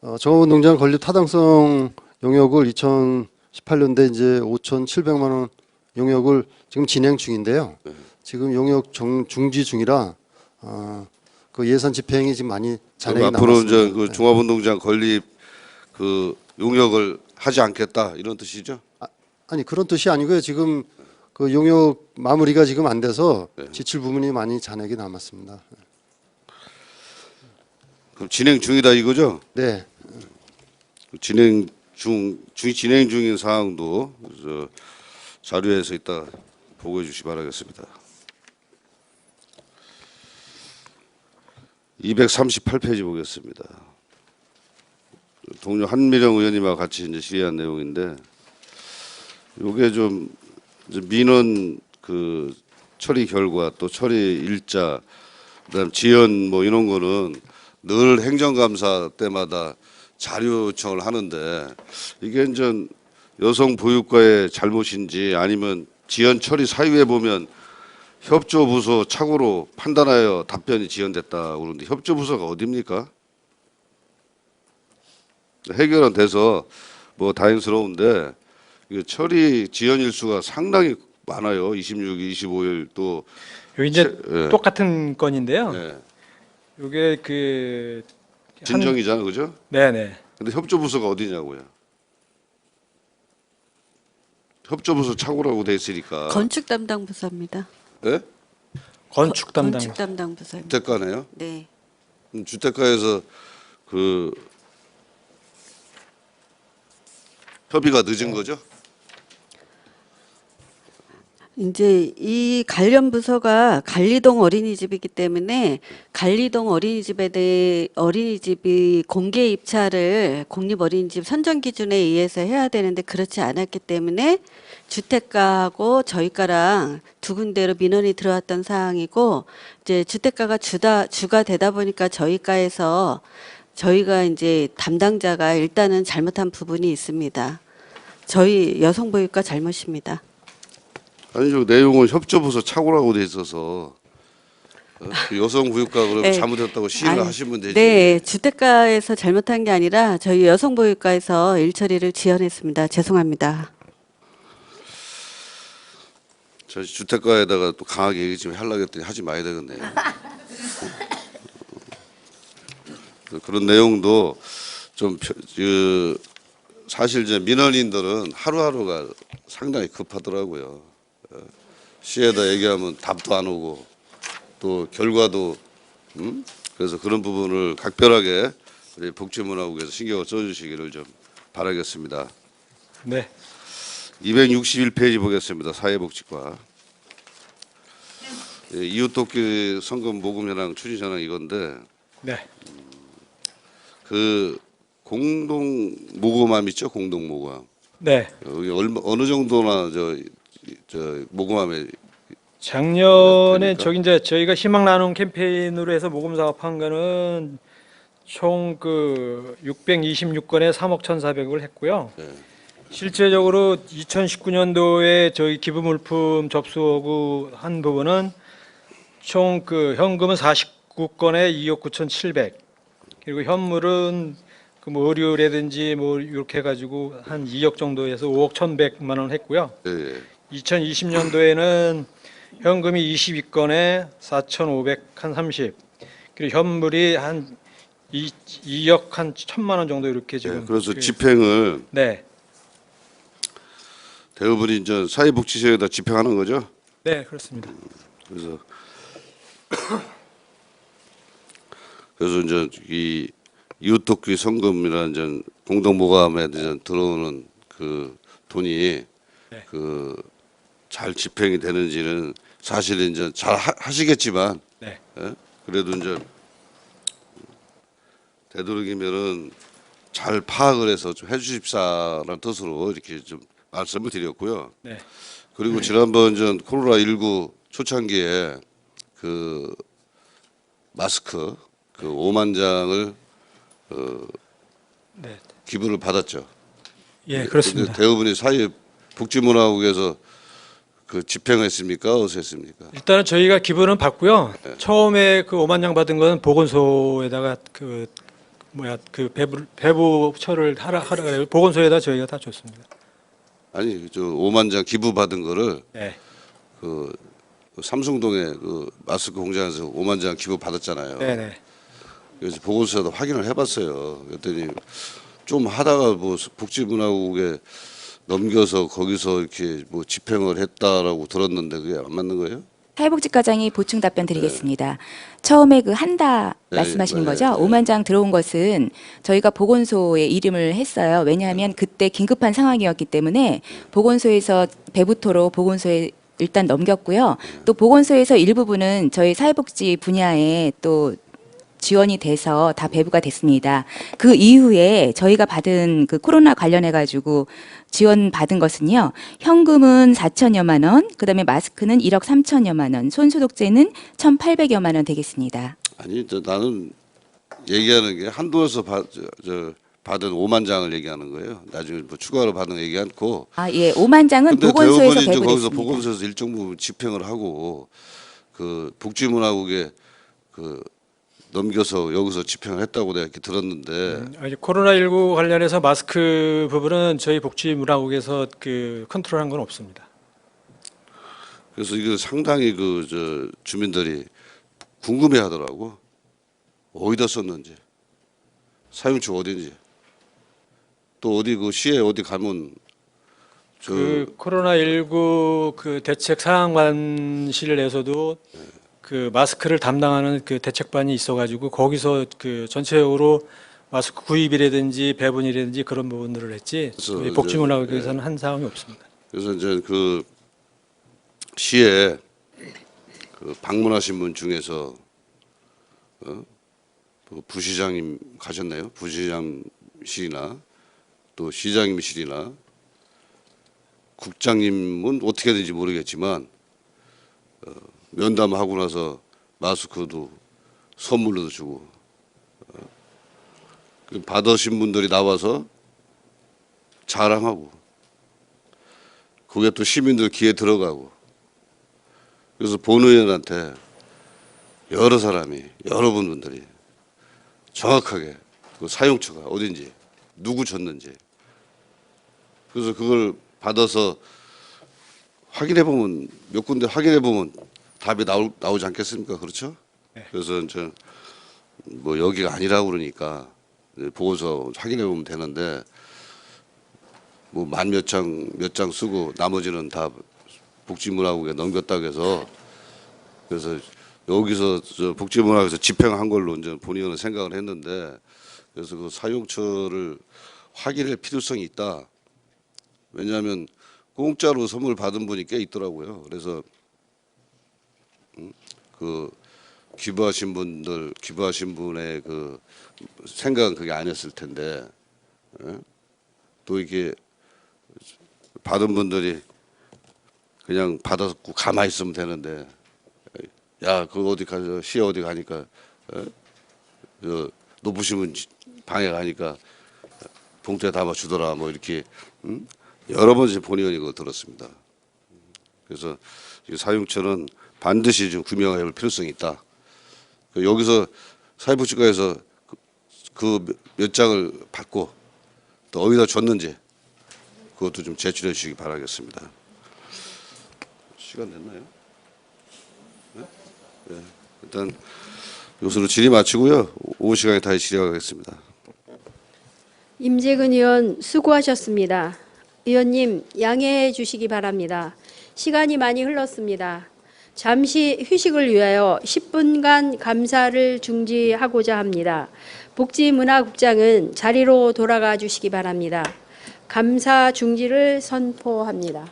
종합운동장 건립 타당성 용역을 2018년대 이제 5,700만 원 용역을 지금 진행 중인데요. 지금 용역 중지 중이라 그 예산 집행이 지금 많이 잔액이 그럼 앞으로 이제 남았습니다. 그 종합운동장 건립 그 용역을 하지 않겠다 이런 뜻이죠? 아니 그런 뜻이 아니고요. 지금 그 용역 마무리가 지금 안 돼서 지출 부분이 많이 잔액이 남았습니다. 그럼 진행 중이다 이거죠? 네. 진행 중인 사항도 저 자료에서 이따 보고해 주시 기 바라겠습니다. 238페이지 보겠습니다. 동료 한미령 의원님과 같이 이제 질의한 내용인데, 요게 좀 이제 민원 그 처리 결과 또 처리 일자, 그다음 지연 뭐 이런 거는 늘 행정감사 때마다 자료 요청을 하는데 이게 이제 여성 보육과의 잘못인지 아니면 지연 처리 사유에 보면 협조부서 착오로 판단하여 답변이 지연됐다 그러는데 협조부서가 어디입니까? 해결은 돼서 뭐 다행스러운데 이게 처리 지연 일수가 상당히 많아요. 26일, 25일 또 여기 이제 예. 똑같은 건인데요. 예. 이게 그 진정이잖아, 그죠? 네네. 근데 협조부서가 어디냐고요? 협조부서 착오라고 돼 있으니까. 건축 담당 부서입니다. 예? 건축 담당. 건축 담당 부서입니다. 주택가네요. 네. 주택가에서 그 협의가 늦은 거죠? 이제 이 관련 부서가 관리동 어린이집이기 때문에 관리동 어린이집에 대해 어린이집이 공개 입찰을 공립어린이집 선정 기준에 의해서 해야 되는데 그렇지 않았기 때문에 주택가하고 저희가랑 두 군데로 민원이 들어왔던 사항이고 이제 주택가가 주가 되다 보니까 저희가에서 저희가 이제 담당자가 일단은 잘못한 부분이 있습니다. 저희 여성보육과 잘못입니다. 아니 저 내용은 협조부서 착오라고 돼 있어서 그 여성보육과 그러면 네. 잘못했다고 시인을 아니, 하시면 되지. 네, 주택가에서 잘못한 게 아니라 저희 여성보육과에서 일처리를 지연했습니다. 죄송합니다. 저 주택가에다가 또 강하게 얘기 좀 하려고 했더니 하지 마야 되겠네요. 그런 내용도 좀 사실 이제 민원인들은 하루하루가 상당히 급하더라고요. 시에다 얘기하면 답도 안 오고 또 결과도 그래서 그런 부분을 각별하게 우리 복지문화국에서 신경을 써주시기를 좀 바라겠습니다. 네. 261페이지 보겠습니다. 사회복지과. 예, 이웃돕기 성금 모금 현황 추진 현황 이건데 네. 그 공동 모금함 있죠? 공동 모금함. 네. 여기 어느 정도나 저 모금함에 작년에 그러니까. 저기 이제 저희가 희망 나눔 캠페인으로 해서 모금 사업한 거는 총 그 626건에 3억 1,400을 했고요. 네. 실제적으로 2019년도에 저희 기부 물품 접수하고 한 부분은 총 그 현금은 49건에 2억 9,700 그리고 현물은 그 뭐 의류라든지 뭐 이렇게 해가지고 한 2억 정도에서 5억 1,100만 원 했고요. 예, 2020년도에는 현금이 22건에 4,530 그리고 현물이 한 2억 한 1,000만 원 정도 이렇게 지금. 그래서 집행을 네, 대부분이 이제 사회복지처에다 집행하는 거죠. 네 그렇습니다. 그래서 이제 이 이웃돕기 성금이라는 이제 공동모금함에 이제 들어오는 그 돈이 네. 그 잘 집행이 되는지는 사실 이제 잘 하시겠지만 네. 예? 그래도 이제 되도록이면은 잘 파악을 해서 좀 해주십사라는 뜻으로 이렇게 좀 말씀을 드렸고요. 네. 그리고 지난번 전 코로나19 초창기에 그 마스크 그 5만 장을 네. 기부를 받았죠. 예, 그렇습니다. 근데 대부분이 사회복지문화국에서 그 집행했습니까? 어디서 했습니까? 일단은 저희가 기부는 받고요. 처음에 그 5만 장 받은 거는 보건소에다가 그 그 배부처를 하라 그래요. 보건소에다 저희가 다 줬습니다. 아니 저 5만 장 기부 받은 거를 네. 그 삼성동에 그 마스크 공장에서 5만 장 기부 받았잖아요. 네네. 그래서 보건소에다 확인을 해봤어요. 그랬더니 좀 하다가 뭐 복지문화국에 넘겨서 거기서 이렇게 뭐 집행을 했다라고 들었는데 그게 안 맞는 거예요? 사회복지과장이 보충 답변 드리겠습니다. 처음에 그 한다 네, 말씀하시는 네, 거죠? 네. 5만 장 들어온 것은 저희가 보건소에 이름을 했어요. 왜냐하면 그때 긴급한 상황이었기 때문에 보건소에서 배부토로 보건소에 일단 넘겼고요. 또 보건소에서 일부분은 저희 사회복지 분야에 또 지원이 돼서 다 배부가 됐습니다. 그 이후에 저희가 받은 그 코로나 관련해 가지고 지원 받은 것은요. 현금은 4천여만 원, 그다음에 마스크는 1억 3천여만 원, 손소독제는 1,800여만 원 되겠습니다. 아니 나는 얘기하는 게 한도에서 받은 5만 장을 얘기하는 거예요. 나중에 뭐 추가로 받은 거 얘기 않고. 아, 예. 5만 장은 근데 보건소에서 대부분이 이제 배부됐습니다. 거기서 보건소에서 일정 부분 집행을 하고 그 복지문화국에 그 넘겨서 여기서 집행을 했다고 내가 이렇게 들었는데 아니, 코로나19 관련해서 마스크 부분은 저희 복지문화국에서 그 컨트롤한 건 없습니다. 그래서 이거 상당히 그 저 주민들이 궁금해하더라고. 어디다 썼는지, 사용처 어딘지, 또 어디 그 시에 어디 가면 저 그 코로나19 그 대책 상황반실에서도 그 마스크를 담당하는 그 대책반이 있어가지고 거기서 그 전체적으로 마스크 구입이라든지 배분이라든지 그런 부분들을 했지 그래서 저희 이제, 복지문화국에서는 한 사항이 없습니다. 그래서 이제 그 시에 그 방문하신 분 중에서 그 부시장님 가셨나요? 부시장실이나 또 시장님실이나 국장님은 어떻게 되는지 모르겠지만 면담하고 나서 마스크도 선물로도 주고 그 받으신 분들이 나와서 자랑하고 그게 또 시민들 귀에 들어가고 그래서 본 의원한테 여러 사람이 여러분들이 정확하게 그 사용처가 어딘지 누구 줬는지 그래서 그걸 받아서 확인해 보면 몇 군데 확인해 보면 답이 나오지 않겠습니까? 그렇죠? 네. 그래서 저 뭐 여기가 아니라고 그러니까 보고서 확인해 보면 되는데 뭐 만 몇 장 쓰고 나머지는 다 복지문화국에 넘겼다고 해서 그래서 여기서 저 복지문화국에서 집행한 걸로 이제 본의원은 생각을 했는데 그래서 그 사용처를 확인할 필요성이 있다. 왜냐하면 공짜로 선물 받은 분이 꽤 있더라고요. 그래서 그 기부하신 분의 그 생각은 그게 아니었을 텐데 또 이게 받은 분들이 그냥 받았고 가만히 있으면 되는데 야 그거 어디 가서 시에 어디 가니까 저 높으신 분 방에 가니까 봉투에 담아 주더라 뭐 이렇게 여러 번 본의원이 그거 들었습니다. 그래서 이 사용처는 반드시 좀 규명해 볼 필요성이 있다. 여기서 사회복지과에서 그 몇 장을 받고 또 어디다 줬는지 그것도 좀 제출해 주시기 바라겠습니다. 시간 됐나요? 네? 네. 일단 이것으로 질의 마치고요. 오후 시간에 다시 질의하겠습니다. 임재근 의원 수고하셨습니다. 의원님 양해해 주시기 바랍니다. 시간이 많이 흘렀습니다. 잠시 휴식을 위하여 10분간 감사를 중지하고자 합니다. 복지문화국장은 자리로 돌아가 주시기 바랍니다. 감사 중지를 선포합니다.